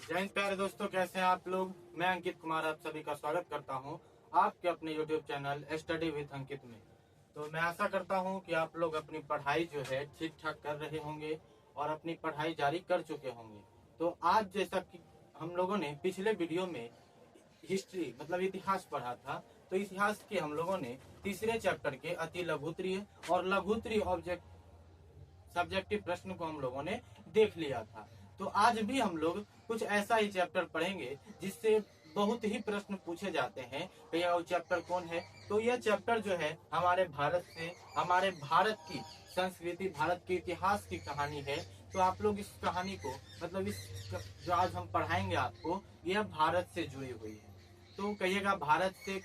जय हिंद प्यारे दोस्तों, कैसे हैं आप लोग। मैं अंकित कुमार आप सभी का स्वागत करता हूं आपके अपने YouTube चैनल स्टडी विद अंकित में। तो मैं आशा करता हूं कि आप लोग अपनी पढ़ाई जो है ठीक ठाक कर रहे होंगे और अपनी पढ़ाई जारी कर चुके होंगे। तो आज जैसा कि हम लोगों ने पिछले वीडियो में हिस्ट्री मतलब इतिहास पढ़ा था, तो इतिहास के हम लोगों ने तीसरे चैप्टर के अति लघुत्तरीय और लघुत्तरीय सब्जेक्टिव प्रश्न को हम लोगों ने देख लिया था। तो आज भी हम लोग कुछ ऐसा ही चैप्टर पढ़ेंगे जिससे बहुत ही प्रश्न पूछे जाते हैं। भैया वो चैप्टर कौन है? तो यह चैप्टर जो है हमारे भारत से, हमारे भारत की संस्कृति, भारत के इतिहास की कहानी है। तो आप लोग इस कहानी को मतलब इस जो आज हम पढ़ाएंगे आपको, यह भारत से जुड़ी हुई है। तो कहिएगा भारत से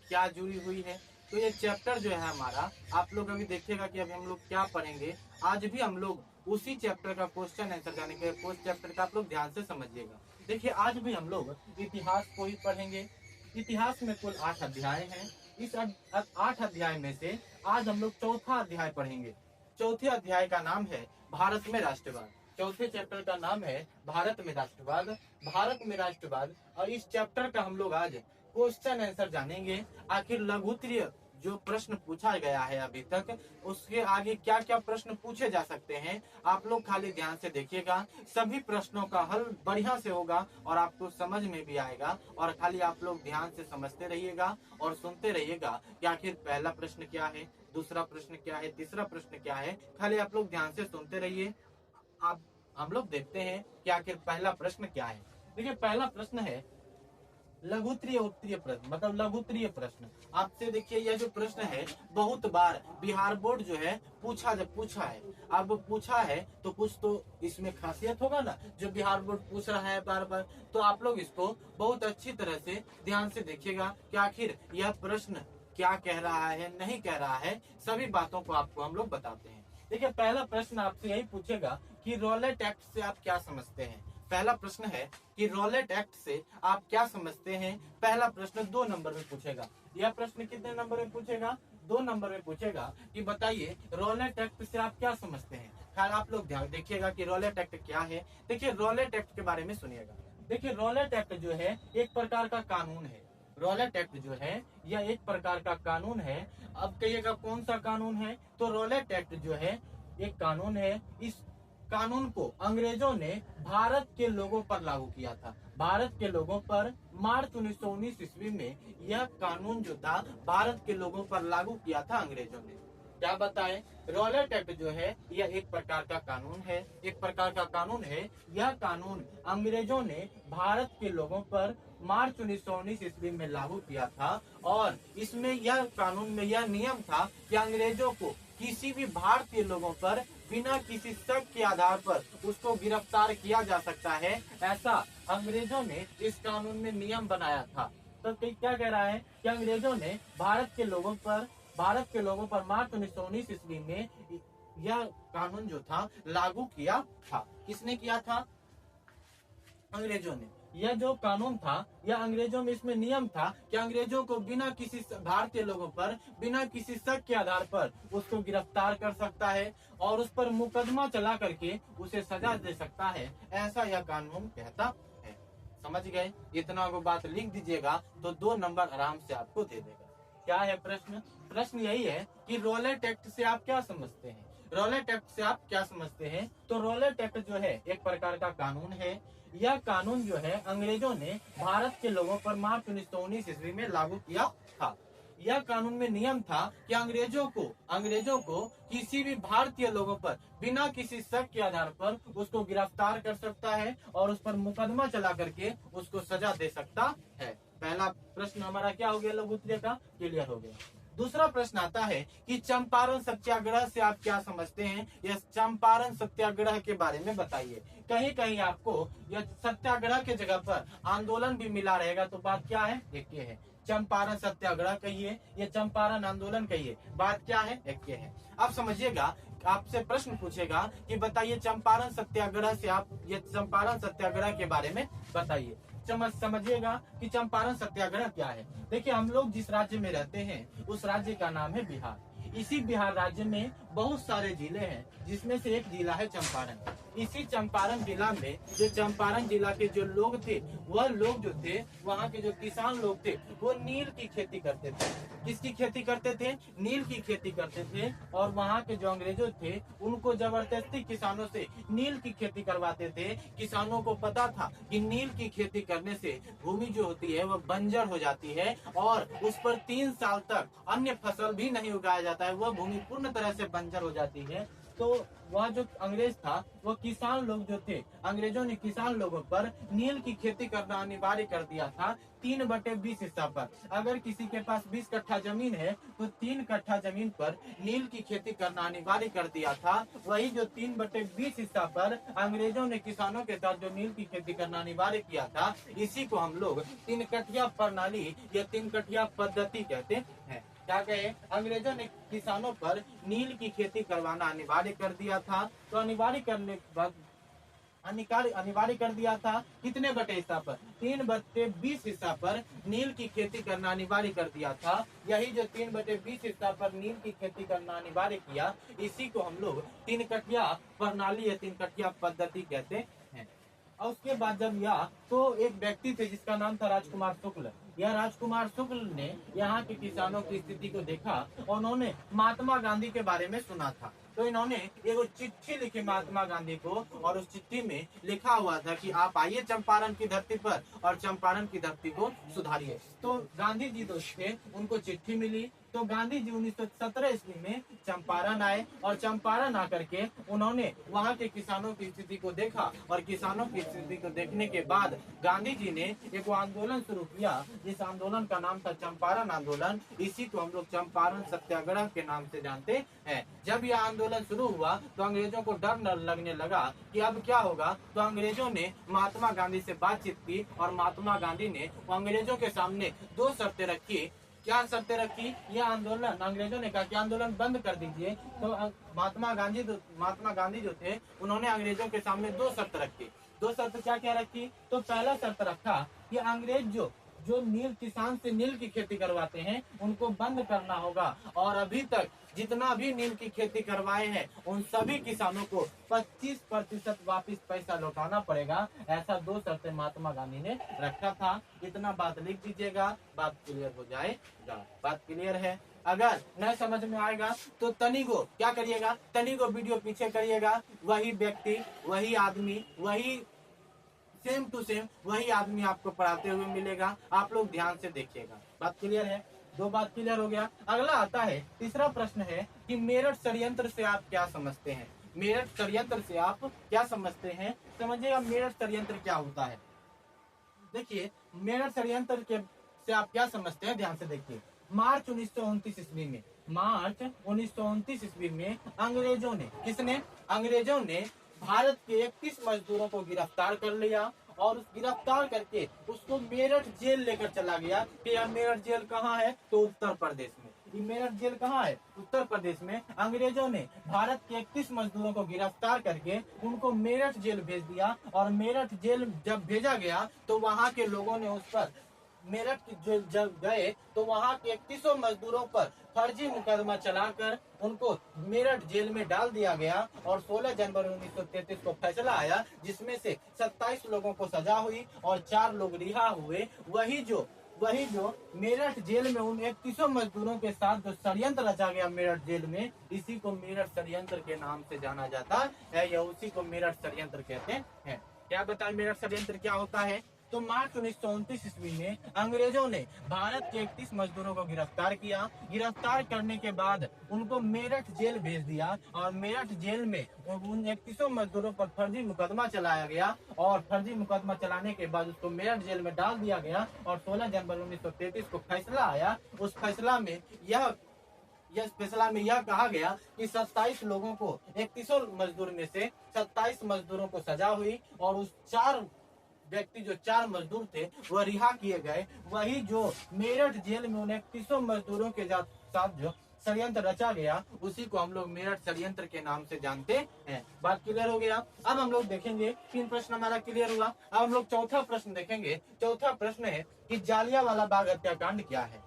क्या जुड़ी हुई है? तो ये चैप्टर जो है हमारा, आप लोग अभी देखिएगा कि अभी हम लोग क्या पढ़ेंगे। आज भी हम लोग उसी चैप्टर का क्वेश्चन आंसर जाने के उस चैप्टर का आप लोग ध्यान से समझिएगा। देखिए आज भी हम लोग इतिहास को ही पढ़ेंगे। इतिहास में कुल 8 अध्याय हैं। इस 8 अध्याय में से आज हम लोग चौथा अध्याय पढ़ेंगे। चौथे अध्याय का नाम है भारत में राष्ट्रवाद। चौथे चैप्टर का नाम है भारत में राष्ट्रवाद। भारत में राष्ट्रवाद, और इस चैप्टर का हम लोग आज क्वेश्चन आंसर जानेंगे। आखिर लघुत्तरीय जो प्रश्न पूछा गया है अभी तक, उसके आगे क्या क्या प्रश्न पूछे जा सकते हैं, आप लोग खाली ध्यान से देखिएगा। सभी प्रश्नों का हल बढ़िया से होगा और आपको समझ में भी आएगा। और खाली आप लोग ध्यान से समझते रहिएगा और सुनते रहिएगा कि आखिर पहला प्रश्न क्या है, दूसरा प्रश्न क्या है, तीसरा प्रश्न क्या है। खाली आप लोग ध्यान से सुनते रहिए। आप हम लोग देखते हैं कि आखिर पहला प्रश्न क्या है। देखिए पहला प्रश्न है लघुत्तरीय उत्तरीय प्रश्न, मतलब लघुत्तरीय प्रश्न। आपसे देखिए यह जो प्रश्न है बहुत बार बिहार बोर्ड जो है पूछा है। अब पूछा है तो कुछ तो इसमें खासियत होगा ना, जो बिहार बोर्ड पूछ रहा है बार बार। तो आप लोग इसको बहुत अच्छी तरह से ध्यान से देखिएगा कि आखिर यह प्रश्न क्या कह रहा है, नहीं कह रहा है। सभी बातों को आपको हम लोग बताते हैं। देखिए पहला प्रश्न आपसे यही पूछेगा कि रॉलेट एक्ट से आप क्या समझते हैं। पहला प्रश्न है कि रॉलेट एक्ट से आप क्या समझते हैं। पहला प्रश्न 2 नंबर में पूछेगा। यह प्रश्न कितने नंबर में पूछेगा? 2 नंबर में पूछेगा कि बताइए रॉलेट एक्ट से आप क्या समझते हैं। खैर आप लोग ध्यान देखिएगा कि रॉलेट एक्ट क्या है। देखिए रॉलेट एक्ट के बारे में सुनिएगा। देखिए रॉलेट एक्ट जो है एक प्रकार का कानून है। रॉलेट एक्ट जो है यह एक प्रकार का कानून है। अब कहिएगा कौन सा कानून है? तो रॉलेट एक्ट जो है एक कानून है। इस कानून को अंग्रेजों ने भारत के लोगों पर लागू किया था। भारत के लोगों पर मार्च 1919 ईस्वी में यह कानून जो था भारत के लोगों पर लागू किया था अंग्रेजों ने। क्या बताएं? रॉलेट एक्ट जो है यह एक प्रकार का कानून है। एक प्रकार का कानून है। यह कानून अंग्रेजों ने भारत के लोगों पर मार्च 1919 ईस्वी में लागू किया था। और इसमें यह कानून में यह नियम था कि अंग्रेजों को किसी भी भारतीय लोगों पर बिना किसी शक के आधार पर उसको गिरफ्तार किया जा सकता है। ऐसा अंग्रेजों ने इस कानून में नियम बनाया था। तो क्या कह रहा है कि अंग्रेजों ने भारत के लोगों पर मार्च 1919 ईस्वी में यह कानून जो था लागू किया था। किसने किया था? अंग्रेजों ने। यह जो कानून था यह अंग्रेजों में इसमें नियम था कि अंग्रेजों को बिना किसी भारतीय लोगों पर बिना किसी शक के आधार पर उसको गिरफ्तार कर सकता है और उस पर मुकदमा चला करके उसे सजा दे सकता है। ऐसा यह कानून कहता है। समझ गए? इतना को बात लिख दीजिएगा तो 2 नंबर आराम से आपको दे देगा। क्या है प्रश्न? प्रश्न यही है कि रॉलेट एक्ट से आप क्या समझते हैं। रॉलेट एक्ट से आप क्या समझते हैं? तो रॉलेट एक्ट जो है एक प्रकार का कानून है। यह कानून जो है अंग्रेजों ने भारत के लोगों पर मार्च 1919 ईस्वी में लागू किया था। यह कानून में नियम था कि अंग्रेजों को किसी भी भारतीय लोगों पर बिना किसी शक के आधार पर उसको गिरफ्तार कर सकता है और उस पर मुकदमा चला करके उसको सजा दे सकता है। पहला प्रश्न हमारा क्या हो गया? लघुत्तरीय का क्लियर हो गया। दूसरा प्रश्न आता है कि चंपारण सत्याग्रह से आप क्या समझते हैं। यह चंपारण सत्याग्रह के बारे में बताइए। कहीं कहीं आपको यह सत्याग्रह के जगह पर आंदोलन भी मिला रहेगा, तो बात क्या है? एक ये है। चंपारण सत्याग्रह कहिए या चंपारण आंदोलन कहिए, बात क्या है? एक ये है। आप समझिएगा, आपसे प्रश्न पूछेगा कि बताइए चंपारण सत्याग्रह से आप ये चंपारण सत्याग्रह के बारे में बताइए। समझिएगा कि चंपारण सत्याग्रह क्या है। देखिए हम लोग जिस राज्य में रहते हैं उस राज्य का नाम है बिहार। इसी बिहार राज्य में बहुत सारे जिले हैं, जिसमें से एक जिला है चंपारण। इसी चंपारण जिला में जो चंपारण जिला के जो लोग थे, वह लोग जो थे, वहाँ के जो किसान लोग थे, वो नील की खेती करते थे। किसकी खेती करते थे? नील की खेती करते थे। और वहाँ के जो अंग्रेजों थे, उनको जबरदस्ती किसानों से नील की खेती करवाते थे। किसानों को पता था कि नील की खेती करने से भूमि जो होती है वह बंजर हो जाती है और उस पर 3 साल तक अन्य फसल भी नहीं उगाया जाता है, वह भूमि पूर्ण तरह से बंजर हो जाती है। तो वह जो अंग्रेज था, वह किसान लोग जो थे, अंग्रेजों ने किसान लोगों पर नील की खेती करना अनिवार्य कर दिया था 3/20 हिस्सा पर। अगर किसी के पास 20 कट्ठा जमीन है तो 3 कट्ठा जमीन पर नील की खेती करना अनिवार्य कर दिया था। वही जो 3/20 हिस्सा पर अंग्रेजों ने किसानों के साथ जो नील की खेती करना अनिवार्य किया था, इसी को हम लोग 3 कठिया प्रणाली या 3 कठिया पद्धति कहते हैं। क्या कहे? अंग्रेजों ने किसानों पर नील की खेती करवाना अनिवार्य कर दिया था। तो अनिवार्य करने के बाद अनिवार्य कर दिया था कितने बटे हिस्सा पर? 3/20 हिस्सा पर नील की खेती करना अनिवार्य कर दिया था। यही जो 3/20 हिस्सा पर नील की खेती करना अनिवार्य किया, इसी को हम लोग 3 कठिया प्रणाली या 3 कठिया पद्धति कहते हैं। और उसके बाद जब यह तो एक व्यक्ति थे जिसका नाम था राजकुमार शुक्ल। यह राजकुमार शुक्ल ने यहाँ के किसानों की स्थिति को देखा और उन्होंने महात्मा गांधी के बारे में सुना था। तो इन्होंने एक चिट्ठी लिखी महात्मा गांधी को और उस चिट्ठी में लिखा हुआ था कि आप आइए चंपारण की धरती पर और चंपारण की धरती को सुधारिए। तो गांधी जी दोस्त थे, उनको चिट्ठी मिली। तो गांधी जी 1917 ईस्वी में चंपारण आए और चंपारण आकर के उन्होंने वहाँ के किसानों की स्थिति को देखा और किसानों की स्थिति को देखने के बाद गांधी जी ने एक आंदोलन शुरू किया, जिस आंदोलन का नाम था चंपारण आंदोलन। इसी को हम लोग चंपारण सत्याग्रह के नाम से जानते हैं। जब यह आंदोलन शुरू हुआ तो अंग्रेजों को डर लगने लगा कि अब क्या होगा। तो अंग्रेजों ने महात्मा गांधी से बातचीत की और महात्मा गांधी ने अंग्रेजों के सामने 2 शर्तें रखी। क्या शर्तें रखी? यह आंदोलन, अंग्रेजों ने कहा कि आंदोलन बंद कर दीजिए। तो महात्मा गांधी जो थे, उन्होंने अंग्रेजों के सामने 2 शर्त रखी। 2 शर्त क्या क्या रखी? तो पहला शर्त रखा कि अंग्रेज जो नील किसान से नील की खेती करवाते हैं, उनको बंद करना होगा और अभी तक जितना भी नील की खेती करवाए हैं उन सभी किसानों को 25% वापिस पैसा लौटाना पड़ेगा। ऐसा 2 शर्तें महात्मा गांधी ने रखा था। इतना बात लिख दीजिएगा, बात क्लियर हो जाएगा। बात क्लियर है? अगर न समझ में आएगा तो तनिको क्या करिएगा, तनिको वीडियो पीछे करिएगा। वही व्यक्ति, वही आदमी, वही सेम टू सेम वही आदमी आपको पढ़ाते हुए मिलेगा। आप लोग ध्यान से देखिएगा। बात क्लियर है? 2 बात क्लियर हो गया। अगला आता है, तीसरा प्रश्न है कि मेरठ षड्यंत्र से आप क्या समझते हैं? मेरठ षड्यंत्र से आप क्या समझते हैं? समझिएगा मेरठ षड्यंत्र क्या होता है। देखिए मेरठ षड्यंत्र के से आप क्या समझते हैं, ध्यान से देखिए। मार्च 1929 ईस्वी में, मार्च 1929 ईस्वी में अंग्रेजों ने, किसने? अंग्रेजों ने भारत के 31 मजदूरों को गिरफ्तार कर लिया और उस गिरफ्तार करके उसको मेरठ जेल लेकर चला गया। कि यह मेरठ जेल कहाँ है? तो उत्तर प्रदेश में। ये मेरठ जेल कहाँ है? उत्तर प्रदेश में। अंग्रेजों ने भारत के 31 मजदूरों को गिरफ्तार करके उनको मेरठ जेल भेज दिया और मेरठ जेल जब भेजा गया तो वहाँ के लोगों ने उस पर, मेरठ जब गए तो वहाँ के 31 मजदूरों पर फर्जी मुकदमा चलाकर उनको मेरठ जेल में डाल दिया गया और 16 जनवरी 1933 को फैसला आया, जिसमें से 27 लोगों को सजा हुई और 4 लोग रिहा हुए। वही जो मेरठ जेल में उन 31 मजदूरों के साथ जो षड्यंत्र रचा गया मेरठ जेल में, इसी को मेरठ षड्यंत्र के नाम से जाना जाता है या उसी को मेरठ षड्यंत्र कहते हैं। क्या बताएं मेरठ षड्यंत्र क्या होता है? तो मार्च 1929 ईस्वी में अंग्रेजों ने भारत के 31 मजदूरों को गिरफ्तार किया। गिरफ्तार करने के बाद उनको मेरठ जेल भेज दिया और मेरठ जेल में उन 31 मजदूरों पर फर्जी मुकदमा चलाया गया और फर्जी मुकदमा चलाने के बाद उसको मेरठ जेल में डाल दिया गया और 16 जनवरी 1933 को फैसला आया। उस फैसला में यह कहा गया कि 27 लोगों को, 31 मजदूर में से 27 मजदूरों को सजा हुई और उस 4 व्यक्ति जो 4 मजदूर थे वह रिहा किए गए। वही जो मेरठ जेल में उन 31 मजदूरों के साथ जो षड्यंत्र रचा गया, उसी को हम लोग मेरठ षड्यंत्र के नाम से जानते हैं। बात क्लियर हो गया? अब हम लोग देखेंगे, 3 प्रश्न हमारा क्लियर हुआ। अब हम लोग चौथा प्रश्न देखेंगे। चौथा प्रश्न है कि जालियांवाला बाग हत्याकांड क्या है?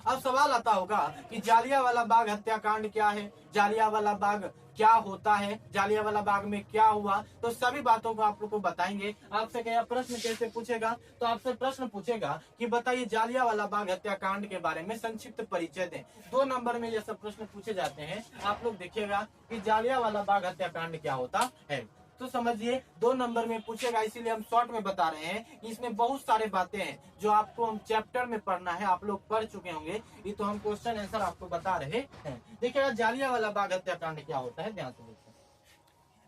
अब सवाल आता होगा कि जालियांवाला बाग हत्याकांड क्या है, जालियांवाला बाग क्या होता है, जालियांवाला बाग में क्या हुआ, तो सभी बातों को आप लोग को बताएंगे। आपसे क्या प्रश्न कैसे पूछेगा, तो आपसे प्रश्न पूछेगा कि बताइए जालियांवाला बाग हत्याकांड के बारे में संक्षिप्त परिचय दें। 2 नंबर में ये सब प्रश्न पूछे जाते हैं। आप लोग देखिएगा कि जालियांवाला बाग हत्याकांड क्या होता है, तो समझिए 2 नंबर में पूछेगा, इसीलिए हम शॉर्ट में बता रहे हैं कि इसमें बहुत सारे बातें हैं जो आपको हम चैप्टर में पढ़ना है, आप लोग पढ़ चुके होंगे, ये तो हम क्वेश्चन आंसर आपको बता रहे हैं। देखिएगा जालियांवाला बाग हत्याकांड क्या होता है, ध्यान से देखिए।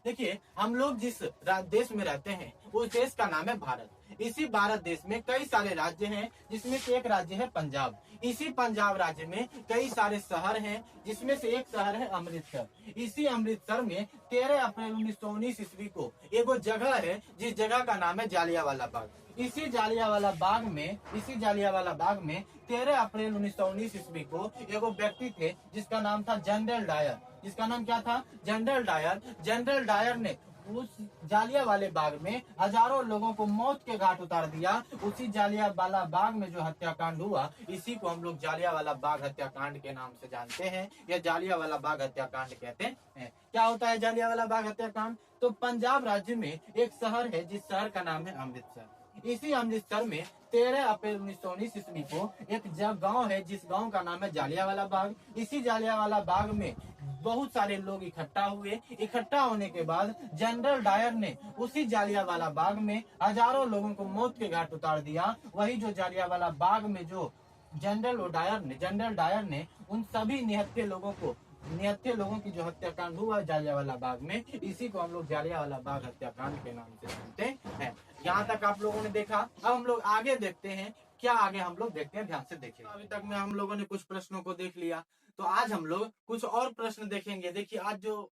देखिए हम लोग जिस देश में रहते हैं उस देश का नाम है भारत। इसी भारत देश में कई सारे राज्य हैं, जिसमें से एक राज्य है पंजाब। इसी पंजाब राज्य में कई सारे शहर हैं, जिसमें से एक शहर है अमृतसर। इसी अमृतसर में 13 अप्रैल 1919 ईस्वी को एक जगह है जिस जगह का नाम है जालियांवाला बाग। इसी जालियांवाला बाग में 13 अप्रैल 1919 ईस्वी को एक व्यक्ति थे जिसका नाम था जनरल डायर। जिसका नाम क्या था, जनरल डायर। जनरल डायर ने उस जालियांवाले बाग में हजारों लोगों को मौत के घाट उतार दिया। उसी जालियांवाला बाग में जो हत्याकांड हुआ, इसी को हम लोग जालियांवाला बाग हत्याकांड के नाम से जानते हैं, या जालियांवाला बाग हत्याकांड कहते हैं। क्या होता है जालियांवाला बाग हत्याकांड, तो पंजाब राज्य में एक शहर है जिस शहर का नाम है अमृतसर। इसी अमृतसर में 13 अप्रैल 1919 ईस्वी को एक गांव है जिस गांव का नाम है जालियांवाला बाग। इसी जालियांवाला बाग में बहुत सारे लोग इकट्ठा हुए। इकट्ठा होने के बाद जनरल डायर ने उसी जालियांवाला बाग में हजारों लोगों को मौत के घाट उतार दिया। वही जो जालियांवाला बाग में जो जनरल डायर ने उन सभी निहत्थे लोगों की जो हत्याकांड हुआ जालियांवाला बाग में, इसी को हम लोग जालियांवाला बाग हत्याकांड के नाम से जानते हैं। यहाँ तक आप लोगों ने देखा। अब हम लोग आगे देखते हैं, क्या आगे हम लोग देखते हैं, ध्यान से देखिए। अभी तक में हम लोगों ने कुछ प्रश्नों को देख लिया, तो आज हम लोग कुछ और प्रश्न देखेंगे। देखिए आज जो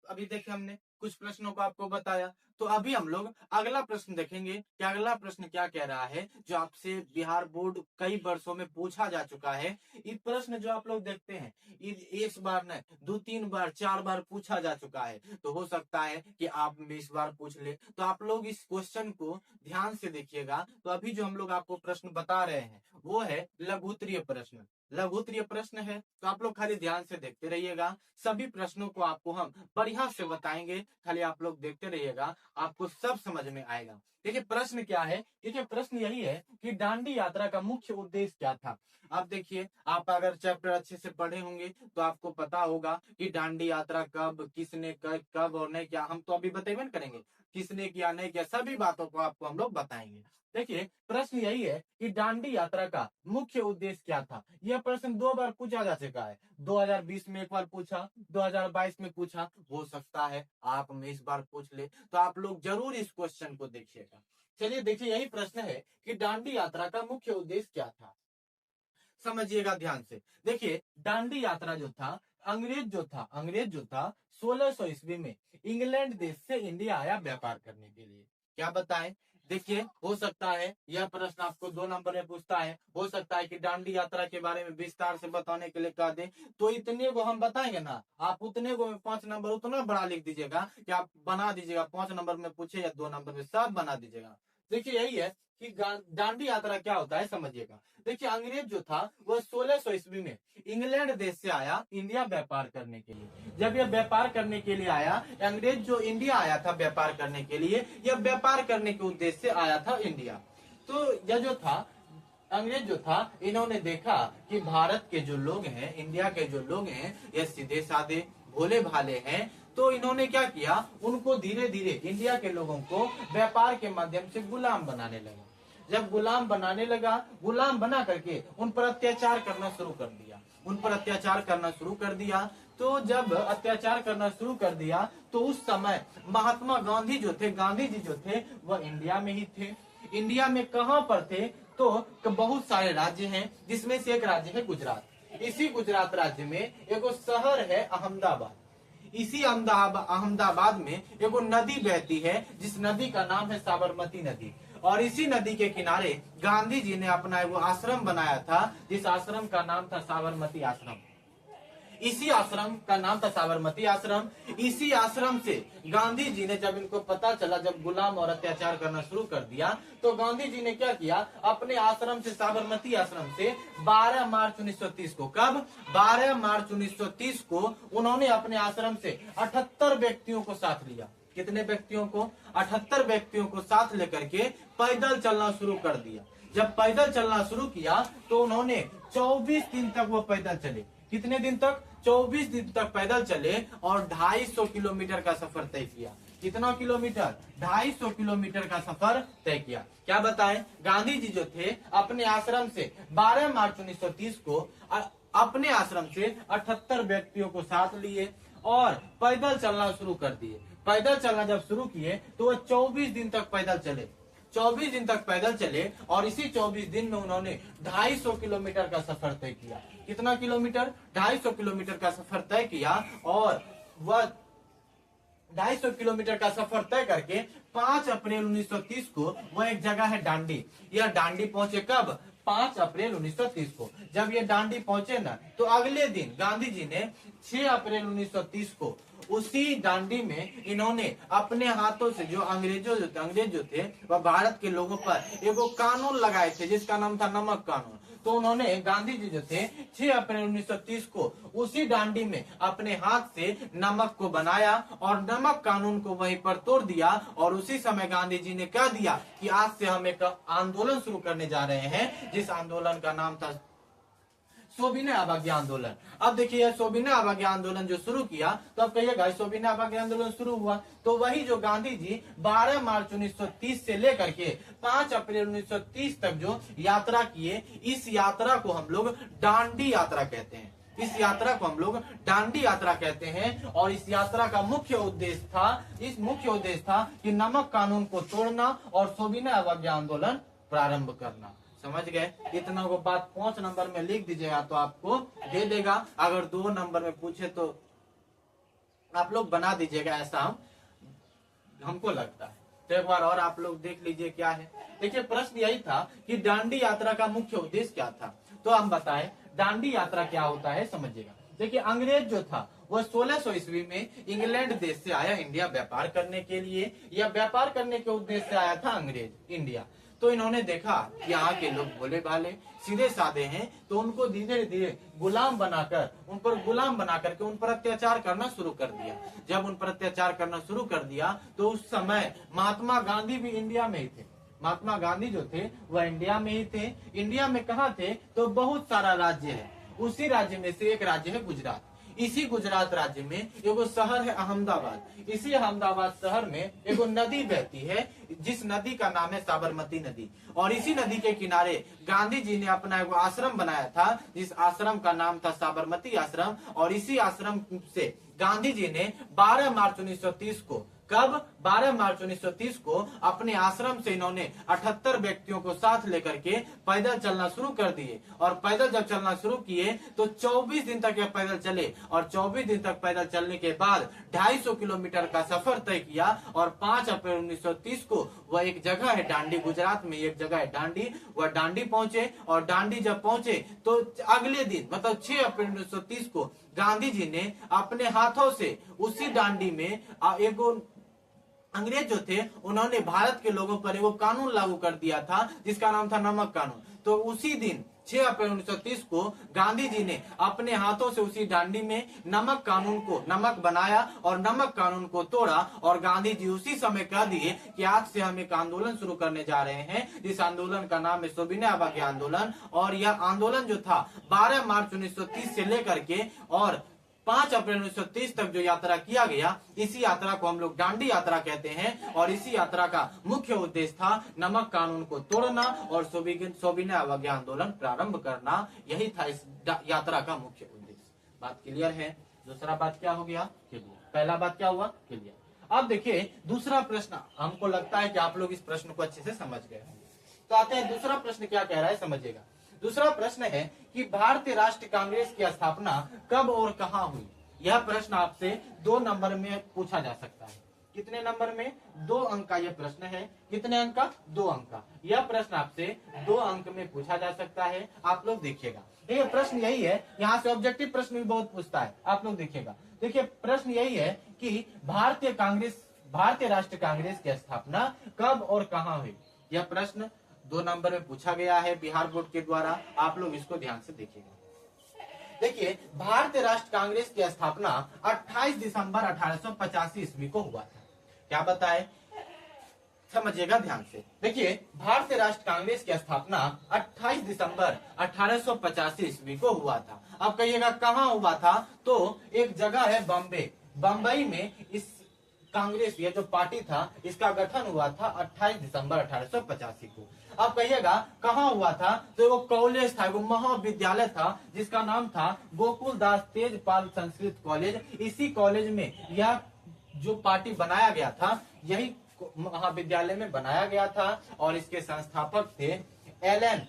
अभी देखे हमने कुछ प्रश्नों को आपको बताया, तो अभी हम लोग अगला प्रश्न देखेंगे कि अगला प्रश्न क्या कह रहा है, जो आपसे बिहार बोर्ड कई वर्षों में पूछा जा चुका है। ये प्रश्न जो आप लोग देखते हैं, एक बार नहीं 2-3 बार 4 बार पूछा जा चुका है, तो हो सकता है कि आप में इस बार पूछ ले। तो आप लोग इस क्वेश्चन को ध्यान से देखिएगा। तो अभी जो हम लोग आपको प्रश्न बता रहे हैं वो है लघुत्तरीय प्रश्न। लघुत्तरीय प्रश्न है, तो आप लोग खाली ध्यान से देखते रहिएगा। सभी प्रश्नों को आपको हम बढ़िया से बताएंगे, खाली आप लोग देखते रहिएगा, आपको सब समझ में आएगा। देखिए प्रश्न क्या है, देखिए प्रश्न यही है कि दांडी यात्रा का मुख्य उद्देश्य क्या था। आप देखिए, आप अगर चैप्टर अच्छे से पढ़े होंगे तो आपको पता होगा कि दांडी यात्रा कब, किसने कब और नहीं किया। हम तो अभी बतेबन करेंगे किसने किया नहीं किया, सभी बातों को आपको हम लोग बताएंगे। देखिए प्रश्न यही है कि दांडी यात्रा का मुख्य उद्देश्य क्या था। यह प्रश्न 2 बार पूछा जा चुका है। 2020 में एक बार पूछा, 2022 में पूछा, हो सकता है आप में इस बार पूछ ले, तो आप लोग जरूर इस क्वेश्चन को देखिएगा। चलिए देखिए, यही प्रश्न है कि दांडी यात्रा का मुख्य उद्देश्य क्या था। समझिएगा ध्यान से। देखिए दांडी यात्रा जो था, अंग्रेज जो था 1600 ईस्वी में इंग्लैंड देश से इंडिया आया व्यापार करने के लिए। क्या बताएं, देखिए हो सकता है यह प्रश्न आपको 2 नंबर में पूछता है। हो सकता है कि दांडी यात्रा के बारे में विस्तार से बताने के लिए कह दे, तो इतने को हम बताएंगे ना, आप उतने को 5 नंबर उतना बड़ा लिख दीजिएगा कि आप बना दीजिएगा। 5 नंबर में पूछे या 2 नंबर में, सब बना दीजिएगा। देखिए यही है कि दांडी यात्रा क्या होता है, समझिएगा। देखिए अंग्रेज जो था वह 1600 ईस्वी में इंग्लैंड देश से आया इंडिया व्यापार करने के लिए। जब यह व्यापार करने के लिए आया, अंग्रेज जो इंडिया आया था व्यापार करने के लिए, यह व्यापार करने के उद्देश्य से आया था इंडिया। तो यह जो था अंग्रेज जो था, इन्होंने देखा कि भारत के जो लोग हैं, इंडिया के जो लोग हैं, ये सीधे साधे भोले भाले हैं। तो इन्होंने क्या किया, उनको धीरे धीरे इंडिया के लोगों को व्यापार के माध्यम से गुलाम बनाने लगा। जब गुलाम बनाने लगा, गुलाम बना करके उन पर अत्याचार करना शुरू कर दिया। तो जब अत्याचार करना शुरू कर दिया, तो उस समय महात्मा गांधी जी जो थे वह इंडिया में ही थे। इंडिया में कहां पर थे, तो बहुत सारे राज्य हैं, जिसमें से एक राज्य है गुजरात। इसी गुजरात राज्य में एक शहर है अहमदाबाद। इसी अहमदाबाद में एक नदी बहती है, जिस नदी का नाम है साबरमती नदी। और इसी नदी के किनारे गांधी जी ने अपना वो आश्रम बनाया था, जिस आश्रम का नाम था साबरमती आश्रम। इसी आश्रम का नाम था साबरमती आश्रम। इसी आश्रम से गांधी जी ने, जब इनको पता चला, जब गुलाम और अत्याचार करना शुरू कर दिया, तो गांधी जी ने क्या किया, अपने आश्रम से, साबरमती आश्रम से 12 मार्च 1930 को, कब 12 मार्च 1930 को उन्होंने अपने आश्रम से 78 व्यक्तियों को साथ लिया। कितने व्यक्तियों को? 78 व्यक्तियों को साथ लेकर के पैदल चलना शुरू कर दिया। जब पैदल चलना शुरू किया तो उन्होंने 24 दिन तक वो पैदल चले। कितने दिन तक? 24 दिन तक पैदल चले और 250 किलोमीटर का सफर तय किया। कितना किलोमीटर? 250 किलोमीटर का सफर तय किया। क्या बताएं, गांधी जी जो थे अपने आश्रम से 12 मार्च 1930 को अपने आश्रम से 78 व्यक्तियों को साथ लिए और पैदल चलना शुरू कर दिए। पैदल चलना जब शुरू किए तो वो 24 दिन तक पैदल चले। 24 दिन तक पैदल चले और इसी 24 दिन में उन्होंने 250 किलोमीटर का सफर तय किया। कितना किलोमीटर? 250 किलोमीटर का सफर तय किया और वह 250 किलोमीटर का सफर तय करके 5 अप्रैल 1930 को वह एक जगह है डांडी, यह डांडी पहुंचे। कब? 5 अप्रैल 1930 को। जब ये डांडी पहुंचे ना, तो अगले दिन गांधी जी ने 6 अप्रैल 1930 को उसी डांडी में इन्होंने अपने हाथों से, जो अंग्रेज जो थे वह भारत के लोगों पर एक कानून लगाए थे जिसका नाम था नमक कानून। तो उन्होंने, गांधी जी जो थे, 6 अप्रैल 1930 को उसी डांडी में अपने हाथ से नमक को बनाया और नमक कानून को वहीं पर तोड़ दिया। और उसी समय गांधी जी ने कह दिया कि आज से हम एक आंदोलन शुरू करने जा रहे हैं, जिस आंदोलन का नाम था सोविनय अवज्ञा आंदोलन। अब देखिए, सोविनय अवज्ञा आंदोलन जो शुरू किया, तो अब कहिएगा सोविनय अवज्ञा आंदोलन शुरू हुआ तो वही जो गांधी जी 12 मार्च 1930 से लेकर के 5 अप्रैल 1930 तक जो यात्रा किए, इस यात्रा को हम लोग दांडी यात्रा कहते हैं। इस यात्रा को हम लोग दांडी यात्रा कहते हैं। और इस यात्रा का मुख्य उद्देश्य था कि नमक कानून को तोड़ना और सोविनय अवज्ञा आंदोलन प्रारंभ करना। समझ गए? इतना को बात 5 नंबर में लिख दीजिएगा तो आपको दे देगा। अगर 2 नंबर में पूछे तो आप लोग बना दीजिएगा, ऐसा हमको लगता है। तो एक बार और आप लोग देख लीजिए क्या है। देखिए, प्रश्न यही था कि दांडी यात्रा का मुख्य उद्देश्य क्या था। तो हम बताएं दांडी यात्रा क्या होता है, समझिएगा। देखिए, अंग्रेज जो था वह 1600 ईस्वी में इंग्लैंड देश से आया इंडिया व्यापार करने के लिए, या व्यापार करने के उद्देश्य से आया था अंग्रेज इंडिया। तो इन्होंने देखा कि यहाँ के लोग भोले भाले सीधे साधे हैं, तो उनको धीरे धीरे गुलाम बनाकर उन पर अत्याचार करना शुरू कर दिया। जब उन पर अत्याचार करना शुरू कर दिया तो उस समय महात्मा गांधी भी इंडिया में ही थे। महात्मा गांधी जो थे वह इंडिया में ही थे। इंडिया में कहाँ थे? तो बहुत सारा राज्य है, उसी राज्य में से एक राज्य है गुजरात। इसी गुजरात राज्य में एगो शहर है अहमदाबाद। इसी अहमदाबाद शहर में एगो नदी बहती है, जिस नदी का नाम है साबरमती नदी। और इसी नदी के किनारे गांधी जी ने अपना एगो आश्रम बनाया था, जिस आश्रम का नाम था साबरमती आश्रम। और इसी आश्रम से गांधी जी ने 12 मार्च 1930 को, कब? 12 मार्च 1930 को अपने आश्रम से इन्होंने 78 व्यक्तियों को साथ लेकर के पैदल चलना शुरू कर दिए। और पैदल जब चलना शुरू किए तो 24 दिन तक ये पैदल चले। और 24 दिन तक पैदल चलने के बाद 250 किलोमीटर का सफर तय किया। और 5 अप्रैल 1930 को वह एक जगह है डांडी, गुजरात में एक जगह है डांडी, वह डांडी पहुंचे। और डांडी जब पहुंचे तो अगले दिन, मतलब 6 अप्रैल 1930 को गांधी जी ने अपने हाथों से उसी डांडी में एगो अंग्रेज जो थे उन्होंने भारत के लोगों पर वो कानून लागू कर दिया था जिसका नाम था नमक कानून। तो उसी दिन 6 अप्रैल 1930 को गांधी जी ने अपने हाथों से उसी डांडी में नमक बनाया और नमक कानून को तोड़ा। और गांधी जी उसी समय कह दिए कि आज से हम एक आंदोलन शुरू करने जा रहे हैं। इस आंदोलन का नाम है सोविनय अवज्ञा आंदोलन। और यह आंदोलन जो था 12 मार्च 1930 से लेकर के और 5 अप्रैल 1930 तक जो यात्रा किया गया, इसी यात्रा को हम लोग दांडी यात्रा कहते हैं। और इसी यात्रा का मुख्य उद्देश्य था नमक कानून को तोड़ना और सोविनय अवज्ञा आंदोलन प्रारंभ करना। यही था इस यात्रा का मुख्य उद्देश्य। बात क्लियर है? दूसरा बात क्या हो गया? क्लियर। पहला बात क्या हुआ? क्लियर। अब देखिए दूसरा प्रश्न, हमको लगता है कि आप लोग इस प्रश्न को अच्छे से समझ गए होंगे। तो आते हैं दूसरा प्रश्न क्या कह रहा है, समझिएगा। दूसरा प्रश्न है कि भारतीय राष्ट्रीय कांग्रेस की स्थापना कब और कहां हुई। यह प्रश्न आपसे 2 नंबर में पूछा जा सकता है। कितने नंबर में? 2 अंक का यह प्रश्न है। कितने अंक का? 2 अंक का। यह प्रश्न आपसे 2 अंक में पूछा जा सकता है। आप लोग देखिएगा, ये प्रश्न यही है, यहाँ से ऑब्जेक्टिव प्रश्न भी बहुत पूछता है। आप लोग देखिएगा, देखिए प्रश्न यही है कि भारतीय राष्ट्रीय कांग्रेस की स्थापना कब और कहाँ हुई। यह प्रश्न 2 नंबर में पूछा गया है बिहार बोर्ड के द्वारा। आप लोग इसको ध्यान से देखिएगा। देखिए, भारतीय राष्ट्रीय कांग्रेस की स्थापना 28 दिसंबर 1885 ईस्वी को हुआ था। क्या बताए? समझिएगा ध्यान से। देखिए, भारतीय राष्ट्रीय कांग्रेस की स्थापना 28 दिसंबर 1885 ईस्वी को हुआ था। अब कहिएगा कहाँ हुआ था? तो एक जगह है बम्बे। बम्बई में इस कांग्रेस, ये जो पार्टी था, इसका गठन हुआ था 28 दिसंबर 1885 को। अब कहिएगा कहाँ हुआ था? तो वो कॉलेज था, वो महाविद्यालय था जिसका नाम था गोकुल दास तेजपाल संस्कृत कॉलेज। इसी कॉलेज में यह जो पार्टी बनाया गया था, यही महाविद्यालय में बनाया गया था। और इसके संस्थापक थे एलन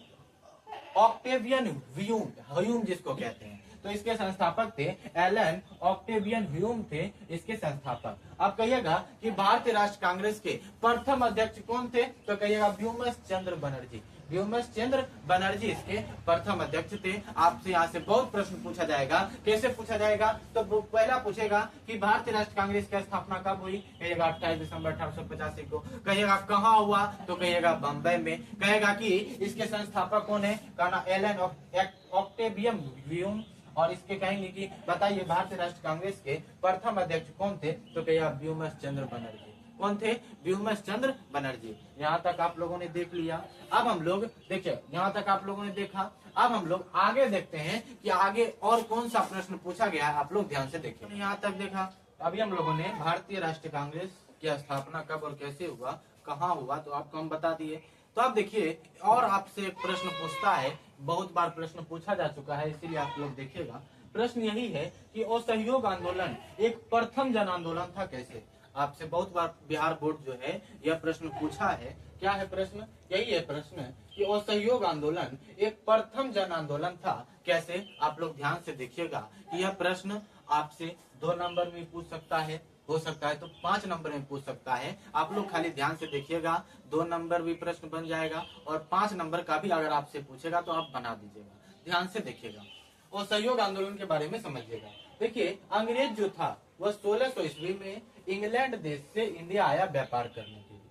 ऑक्टेवियन ह्यूम जिसको कहते हैं। तो इसके संस्थापक थे एलन ऑक्टेवियन ह्यूम थे इसके संस्थापक। अब कहिएगा कि भारतीय राष्ट्रीय कांग्रेस के प्रथम अध्यक्ष कौन थे? तो कहिएगा व्योमेश चंद्र बनर्जी। व्योमेश चंद्र बनर्जी इसके प्रथम अध्यक्ष थे। आपसे यहाँ से बहुत प्रश्न पूछा जाएगा। कैसे पूछा जाएगा? तो पहला पूछेगा कि भारतीय राष्ट्रीय कांग्रेस की स्थापना कब हुई? कहिएगा 28 दिसंबर 1885 को। कहिएगा कहाँ हुआ? तो कहिएगा बम्बई में। कहेगा कि इसके संस्थापक कौन है? कहना एलन ऑक्टेवियन ह्यूम। और इसके कहेंगे कि बताइए भारतीय राष्ट्रीय कांग्रेस के प्रथम अध्यक्ष कौन थे? तो कहिएगा व्योमेश चंद्र बनर्जी। कौन थे? व्योमेश चंद्र बनर्जी। यहाँ तक आप लोगों ने देख लिया। अब हम लोग देखिए, यहाँ तक आप लोगों ने देखा। अब हम लोग आगे देखते हैं कि आगे और कौन सा प्रश्न पूछा गया है। आप लोग ध्यान से देखिए। यहाँ तक देखा। अभी हम लोगों ने भारतीय राष्ट्रीय कांग्रेस की स्थापना कब और कैसे हुआ, कहाँ हुआ, तो आपको हम बता दिए। तो आप देखिए, और आपसे एक प्रश्न पूछता है, बहुत बार प्रश्न पूछा जा चुका है, इसीलिए आप लोग देखिएगा। प्रश्न यही है कि असहयोग आंदोलन एक प्रथम जन आंदोलन था कैसे? आपसे बहुत बार बिहार बोर्ड जो है यह प्रश्न पूछा है। क्या है प्रश्न? यही है प्रश्न कि असहयोग आंदोलन एक प्रथम जन आंदोलन था कैसे? आप लोग ध्यान से देखिएगा कि यह प्रश्न आपसे 2 नंबर में पूछ सकता है, हो सकता है तो 5 नंबर में पूछ सकता है। आप लोग खाली ध्यान से देखिएगा। 2 नंबर भी प्रश्न बन जाएगा और 5 नंबर का भी अगर आपसे पूछेगा तो आप बना दीजिएगा। ध्यान से देखिएगा और सहयोग आंदोलन के बारे में समझिएगा। देखिए, अंग्रेज जो था वह 1600 ईस्वी में इंग्लैंड देश से इंडिया आया व्यापार करने के लिए।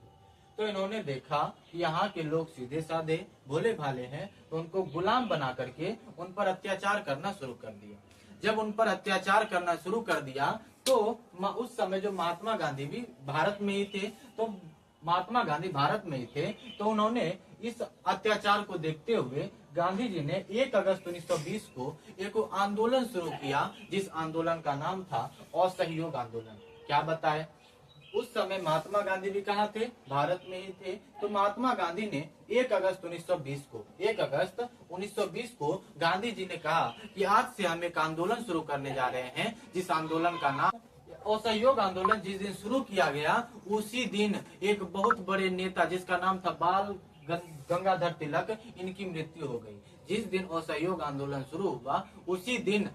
तो इन्होंने देखा कि यहाँ के लोग सीधे साधे भोले भाले हैं, तो उनको गुलाम बना करके उन पर अत्याचार करना शुरू कर दिया। जब उन पर अत्याचार करना शुरू कर दिया तो उस समय जो महात्मा गांधी भी भारत में ही थे, तो महात्मा गांधी भारत में ही थे, तो उन्होंने इस अत्याचार को देखते हुए गांधी जी ने 1 अगस्त 1920 को एक आंदोलन शुरू किया, जिस आंदोलन का नाम था असहयोग आंदोलन। क्या बताए? उस समय महात्मा गांधी भी कहाँ थे? भारत में ही थे। तो महात्मा गांधी ने 1 अगस्त 1920 को गांधी जी ने कहा कि आज से हम एक आंदोलन शुरू करने जा रहे हैं, जिस आंदोलन का नाम असहयोग आंदोलन। जिस दिन शुरू किया गया उसी दिन एक बहुत बड़े नेता जिसका नाम था बाल गंगाधर तिलक, इनकी मृत्यु हो गई। जिस दिन असहयोग आंदोलन शुरू हुआ उसी दिन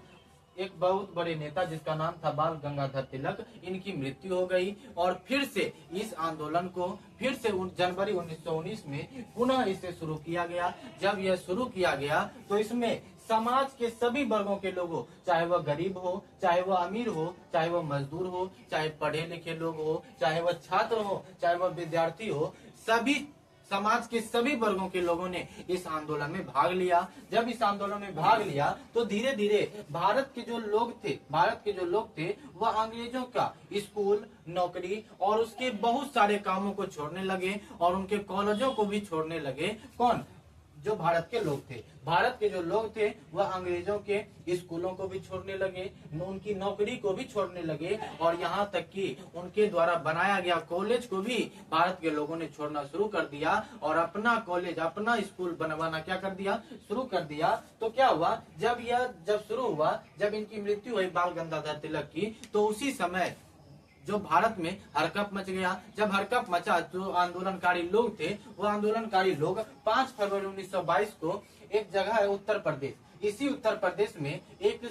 एक बहुत बड़े नेता जिसका नाम था बाल गंगाधर तिलक, इनकी मृत्यु हो गई। और फिर से इस आंदोलन को फिर से जनवरी 1919 में पुनः इसे शुरू किया गया। जब यह शुरू किया गया तो इसमें समाज के सभी वर्गों के लोगों, चाहे वह गरीब हो, चाहे वह अमीर हो, चाहे वह मजदूर हो, चाहे पढ़े लिखे लोग हो, चाहे वह छात्र हो, चाहे वह विद्यार्थी हो, सभी समाज के सभी वर्गों के लोगों ने इस आंदोलन में भाग लिया। जब इस आंदोलन में भाग लिया तो धीरे धीरे भारत के जो लोग थे वह अंग्रेजों का स्कूल, नौकरी और उसके बहुत सारे कामों को छोड़ने लगे और उनके कॉलेजों को भी छोड़ने लगे। कौन? जो भारत के लोग थे। भारत के जो लोग थे वह अंग्रेजों के स्कूलों को भी छोड़ने लगे, उनकी नौकरी को भी छोड़ने लगे और यहाँ तक कि उनके द्वारा बनाया गया कॉलेज को भी भारत के लोगों ने छोड़ना शुरू कर दिया और अपना कॉलेज, अपना स्कूल बनवाना क्या कर दिया? शुरू कर दिया। तो क्या हुआ? जब शुरू हुआ, जब इनकी मृत्यु हुई बाल गंगाधर तिलक की, तो उसी समय जो भारत में हरकंप मच गया। जब हरकंप मचा तो आंदोलनकारी लोग थे, वो आंदोलनकारी लोग 5 फरवरी 1922 को एक जगह है उत्तर प्रदेश, इसी उत्तर प्रदेश में एक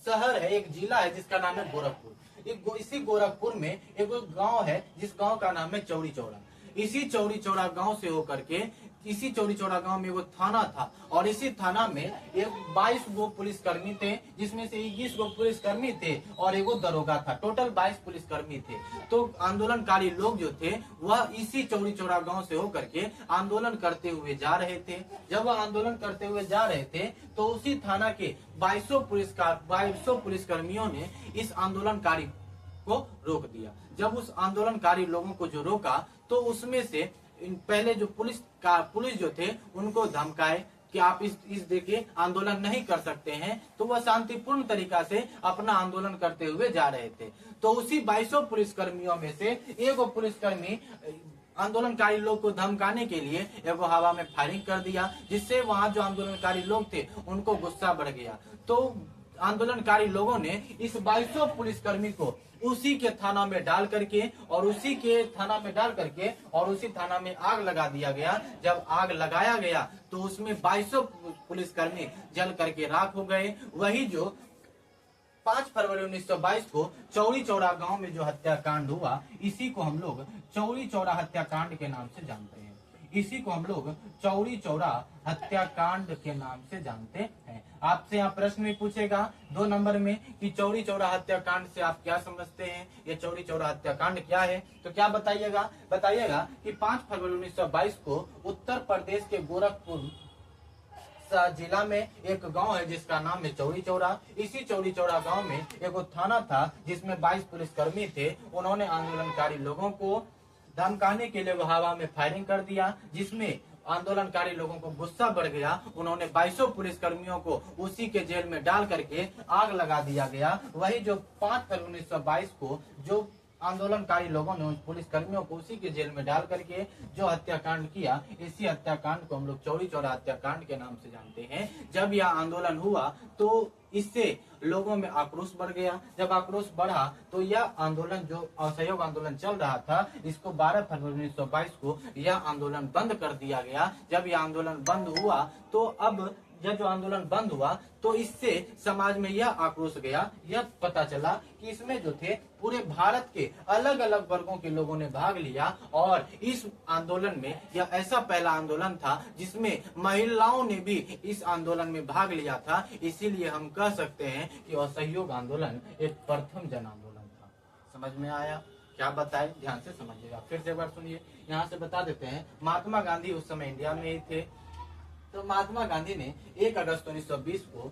शहर है, एक जिला है जिसका नाम है गोरखपुर। इसी गोरखपुर में एक गांव है जिस गांव का नाम है चौड़ी चौड़ा। इसी चौड़ी चौड़ा गांव से होकर के इसी चौड़ी चौड़ा गांव में वो थाना था और इसी थाना में एक 22 गो पुलिसकर्मी थे, जिसमें से 21 गो पुलिसकर्मी थे और एगो दरोगा था। टोटल 22 पुलिसकर्मी थे। तो आंदोलनकारी लोग जो थे वह इसी चौड़ी चौड़ा गांव से होकर के आंदोलन करते हुए जा रहे थे। जब वह आंदोलन करते हुए जा रहे थे तो उसी थाना के 2200 पुलिसकर्मियों ने इस आंदोलनकारी को रोक दिया। जब उस आंदोलनकारी लोगों को जो रोका तो उसमें से पहले जो पुलिस जो थे उनको धमकाए कि आप इस देखिए आंदोलन नहीं कर सकते हैं। तो वह शांतिपूर्ण तरीका से अपना आंदोलन करते हुए जा रहे थे। तो उसी 2200 पुलिसकर्मियों में से एक पुलिसकर्मी आंदोलनकारी लोग को धमकाने के लिए एक हवा में फायरिंग कर दिया, जिससे वहां जो आंदोलनकारी लोग थे उनको गुस्सा बढ़ गया। तो आंदोलनकारी लोगों ने इस 2200 पुलिसकर्मी को उसी के थाना में डाल करके और उसी थाना में आग लगा दिया गया। जब आग लगाया गया तो उसमें 2200 पुलिसकर्मी जल करके राख हो गए। वही जो 5 फरवरी 1922 को चौड़ी चौड़ा गांव में जो हत्याकांड हुआ, इसी को हम लोग चौड़ी चौड़ा हत्याकांड के नाम से जानते हैं। इसी को हम लोग चौड़ी चौड़ा हत्याकांड के नाम से जानते हैं। आपसे यहाँ प्रश्न भी पूछेगा 2 नंबर में कि चौड़ी चौड़ा हत्याकांड से आप क्या समझते हैं, ये चौड़ी चौड़ा हत्याकांड क्या है। तो क्या बताइएगा कि 5 फरवरी 1922 को उत्तर प्रदेश के गोरखपुर जिला में एक गांव है जिसका नाम है चौड़ी चौड़ा। इसी चौड़ी चौड़ा गांव में एक थाना था जिसमें 22 पुलिसकर्मी थे। उन्होंने आंदोलनकारी लोगों को धमकाने के लिए वो हवा में फायरिंग कर दिया, जिसमें आंदोलनकारी लोगों को गुस्सा बढ़ गया। उन्होंने 2200 पुलिसकर्मियों को उसी के जेल में डाल करके आग लगा दिया गया। वही जो 5 फरवरी 1922 को जो आंदोलनकारी लोगों ने उन पुलिसकर्मियों को उसी के जेल में डाल करके जो हत्याकांड किया, इसी हत्याकांड को हम लोग चौड़ी चौड़ा हत्याकांड के नाम से जानते हैं। जब यह आंदोलन हुआ तो इससे लोगों में आक्रोश बढ़ गया। जब आक्रोश बढ़ा तो यह आंदोलन जो असहयोग आंदोलन चल रहा था, इसको 12 फरवरी 1922 को यह आंदोलन बंद कर दिया गया। जब यह आंदोलन बंद हुआ तो अब जब जो आंदोलन बंद हुआ तो इससे समाज में यह आक्रोश गया, यह पता चला कि इसमें जो थे पूरे भारत के अलग अलग वर्गों के लोगों ने भाग लिया और इस आंदोलन में यह ऐसा पहला आंदोलन था जिसमें महिलाओं ने भी इस आंदोलन में भाग लिया था। इसीलिए हम कह सकते हैं कि असहयोग आंदोलन एक प्रथम जन आंदोलन था। समझ में आया? क्या बताए, ध्यान से समझिएगा। फिर से एक बार सुनिए, यहाँ से बता देते हैं। महात्मा गांधी उस समय इंडिया में ही थे। तो महात्मा गांधी ने 1 अगस्त 1920 को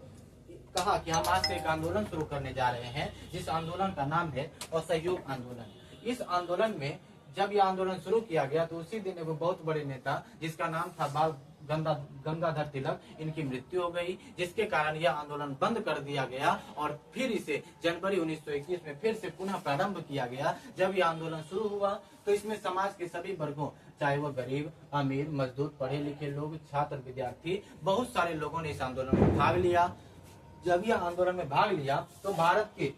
कहा कि हम आज से एक आंदोलन शुरू करने जा रहे हैं, जिस आंदोलन का नाम है असहयोग आंदोलन। इस आंदोलन में जब यह आंदोलन शुरू किया गया तो उसी दिन एक बहुत बड़े नेता जिसका नाम था बाल गंगाधर तिलक, इनकी मृत्यु हो गई, जिसके कारण यह आंदोलन बंद कर दिया गया और फिर इसे जनवरी 1921 में फिर से पुनः प्रारंभ किया गया। जब यह आंदोलन शुरू हुआ तो इसमें समाज के सभी वर्गों, चाहे वो गरीब, अमीर, मजदूर, पढ़े लिखे लोग, छात्र, विद्यार्थी, बहुत सारे लोगों ने इस आंदोलन में भाग लिया। जब यह आंदोलन में भाग लिया तो भारत के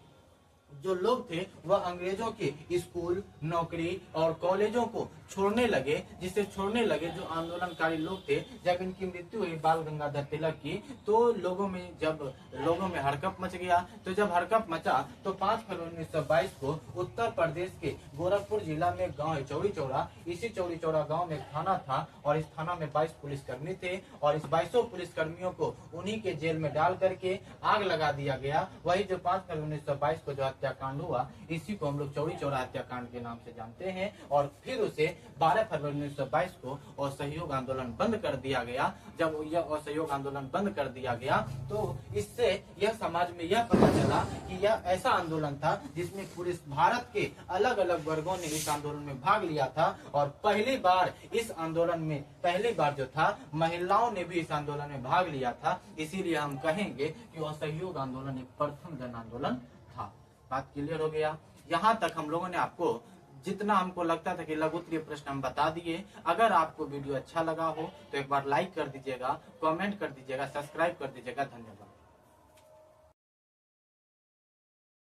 जो लोग थे वह अंग्रेजों के स्कूल, नौकरी और कॉलेजों को छोड़ने लगे, जिसे छोड़ने लगे जो आंदोलनकारी लोग थे। जब इनकी मृत्यु हुई बाल गंगाधर तिलक की तो लोगों में हड़कंप मच गया। तो जब हड़कंप मचा तो 5 फरवरी 1922 को उत्तर प्रदेश के गोरखपुर जिला में गांव है चौड़ी चौड़ा। इसी चौड़ी चौड़ा गांव में थाना था और इस थाना में 22 पुलिसकर्मी थे और इस 2200 पुलिसकर्मियों को उन्हीं के जेल में डाल करके आग लगा दिया गया। वही जो 5 फरवरी 1922 को जो हत्याकांड हुआ, इसी को हम लोग चौड़ी चौड़ा हत्याकांड के नाम से जानते हैं। और फिर उसे 12 फरवरी 1922 को असहयोग आंदोलन बंद कर दिया गया। जब यह असहयोग आंदोलन बंद कर दिया गया तो इससे यह समाज में यह पता चला कि यह ऐसा आंदोलन था जिसमें पूरे भारत के अलग अलग वर्गों ने इस आंदोलन में भाग लिया था और पहली बार जो था महिलाओं ने भी इस आंदोलन में भाग लिया था। इसीलिए हम कहेंगे कि असहयोग आंदोलन एक प्रथम जन आंदोलन था। बात क्लियर हो गया? यहाँ तक हम लोगों ने आपको जितना हमको लगता था कि लघु उत्तरीय प्रश्न हम बता दिए। अगर आपको वीडियो अच्छा लगा हो तो एक बार लाइक कर दीजिएगा, कमेंट कर दीजिएगा, सब्सक्राइब कर दीजिएगा। धन्यवाद।